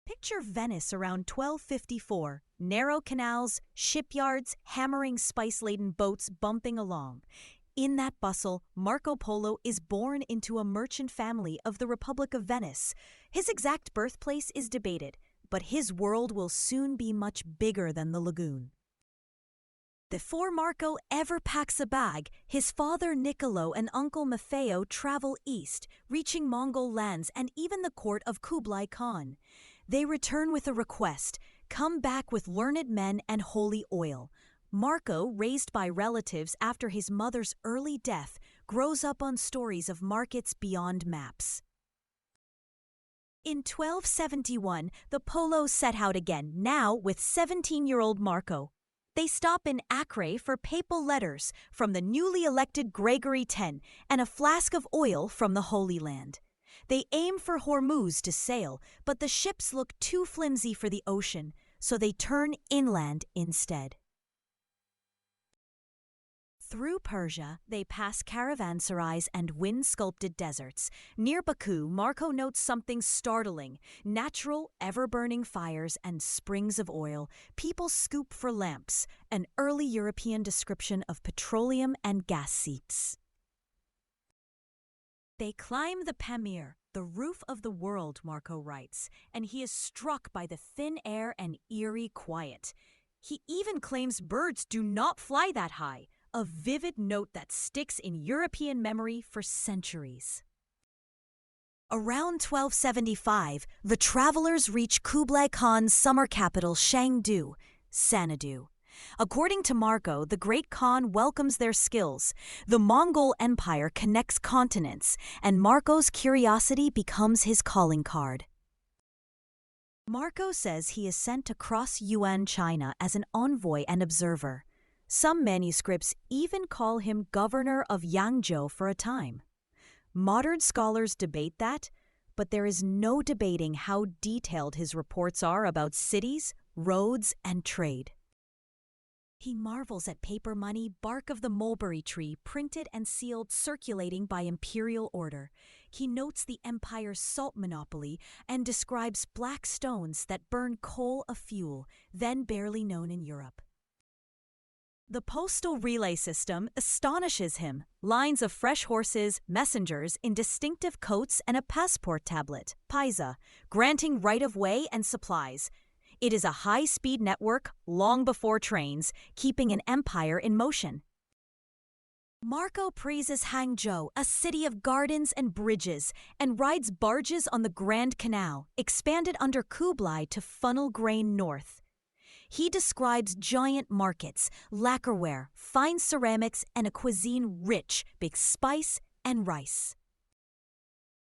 Picture Venice around 1254. Narrow canals, shipyards, hammering spice-laden boats bumping along. In that bustle, Marco Polo is born into a merchant family of the Republic of Venice. His exact birthplace is debated, but his world will soon be much bigger than the lagoon. Before Marco ever packs a bag, his father Niccolo and uncle Maffeo travel east, reaching Mongol lands and even the court of Kublai Khan. They return with a request: come back with learned men and holy oil. Marco, raised by relatives after his mother's early death, grows up on stories of markets beyond maps. In 1271, the Polos set out again, now with 17-year-old Marco. They stop in Acre for papal letters from the newly elected Gregory X and a flask of oil from the Holy Land. They aim for Hormuz to sail, but the ships look too flimsy for the ocean, so they turn inland instead. Through Persia, they pass caravanserais and wind-sculpted deserts. Near Baku, Marco notes something startling: natural, ever-burning fires and springs of oil. People scoop for lamps, an early European description of petroleum and gas seeps. They climb the Pamir, the roof of the world, Marco writes, and he is struck by the thin air and eerie quiet. He even claims birds do not fly that high, a vivid note that sticks in European memory for centuries. Around 1275, the travelers reach Kublai Khan's summer capital Shangdu, Xanadu. According to Marco, the great Khan welcomes their skills. The Mongol Empire connects continents, and Marco's curiosity becomes his calling card. Marco says he is sent across Yuan China as an envoy and observer. Some manuscripts even call him governor of Yangzhou for a time. Modern scholars debate that, but there is no debating how detailed his reports are about cities, roads, and trade. He marvels at paper money, bark of the mulberry tree, printed and sealed, circulating by imperial order. He notes the empire's salt monopoly and describes black stones that burn coal of fuel, then barely known in Europe. The postal relay system astonishes him. Lines of fresh horses, messengers in distinctive coats, and a passport tablet, paisa, granting right-of-way and supplies. It is a high-speed network, long before trains, keeping an empire in motion. Marco praises Hangzhou, a city of gardens and bridges, and rides barges on the Grand Canal, expanded under Kublai to funnel grain north. He describes giant markets, lacquerware, fine ceramics, and a cuisine rich with spice and rice.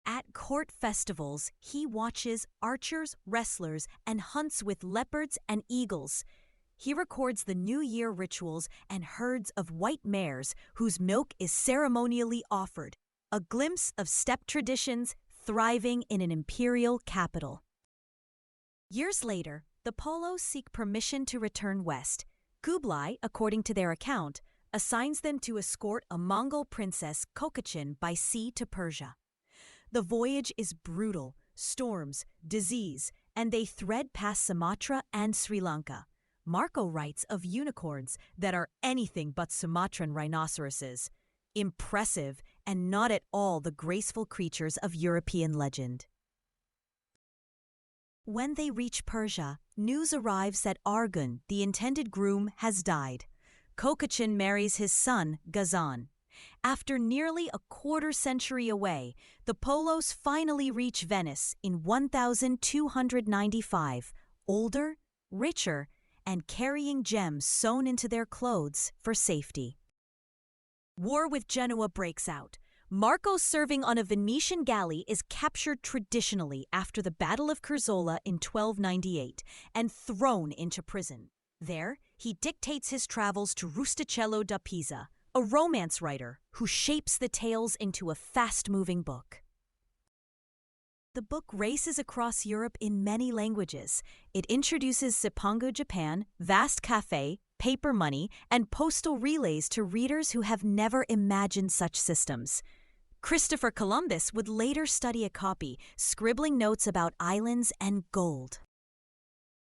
At court festivals, he watches archers, wrestlers, and hunts with leopards and eagles. He records the New Year rituals and herds of white mares whose milk is ceremonially offered, a glimpse of steppe traditions thriving in an imperial capital. Years later, the Polos seek permission to return west. Kublai, according to their account, assigns them to escort a Mongol princess, Kokachin, by sea to Persia. The voyage is brutal: storms, disease, and they thread past Sumatra and Sri Lanka. Marco writes of unicorns that are anything but Sumatran rhinoceroses, impressive and not at all the graceful creatures of European legend. When they reach Persia, news arrives that Argun, the intended groom, has died. Kokachin marries his son, Ghazan. After nearly a quarter-century away, the Polos finally reach Venice in 1295, older, richer, and carrying gems sewn into their clothes for safety. War with Genoa breaks out. Marco, serving on a Venetian galley, is captured traditionally after the Battle of Curzola in 1298 and thrown into prison. There, he dictates his travels to Rustichello da Pisa, a romance writer who shapes the tales into a fast-moving book. The book races across Europe in many languages. It introduces Sipango Japan, vast cafe, paper money, and postal relays to readers who have never imagined such systems. Christopher Columbus would later study a copy, scribbling notes about islands and gold.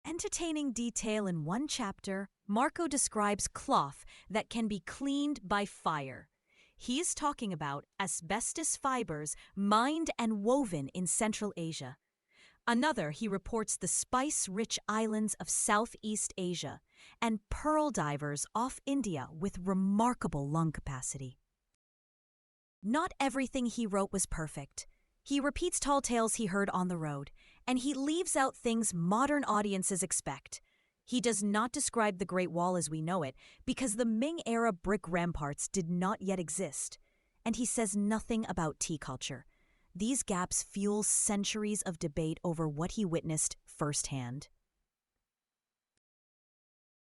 Entertaining detail in one chapter, Marco describes cloth that can be cleaned by fire. He is talking about asbestos fibers mined and woven in Central Asia. Another, he reports the spice-rich islands of Southeast Asia and pearl divers off India with remarkable lung capacity. Not everything he wrote was perfect. He repeats tall tales he heard on the road, and he leaves out things modern audiences expect. He does not describe the Great Wall as we know it because the Ming-era brick ramparts did not yet exist. And he says nothing about tea culture. These gaps fuel centuries of debate over what he witnessed firsthand.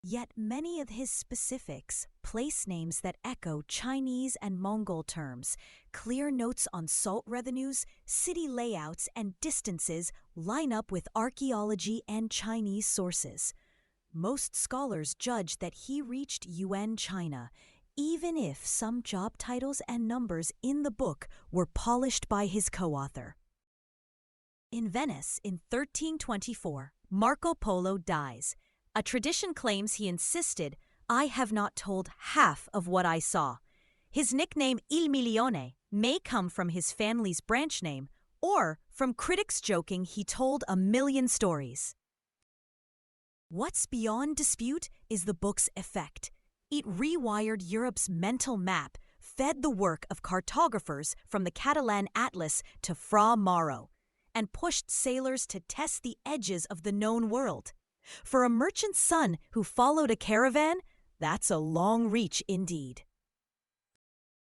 Yet many of his specifics, place names that echo Chinese and Mongol terms, clear notes on salt revenues, city layouts, and distances line up with archaeology and Chinese sources. Most scholars judge that he reached Yuan China, even if some job titles and numbers in the book were polished by his co-author. In Venice in 1324, Marco Polo dies. A tradition claims he insisted, "I have not told half of what I saw." His nickname Il Milione may come from his family's branch name or from critics joking he told a million stories. What's beyond dispute is the book's effect. It rewired Europe's mental map, fed the work of cartographers from the Catalan Atlas to Fra Mauro, and pushed sailors to test the edges of the known world. For a merchant's son who followed a caravan, that's a long reach indeed.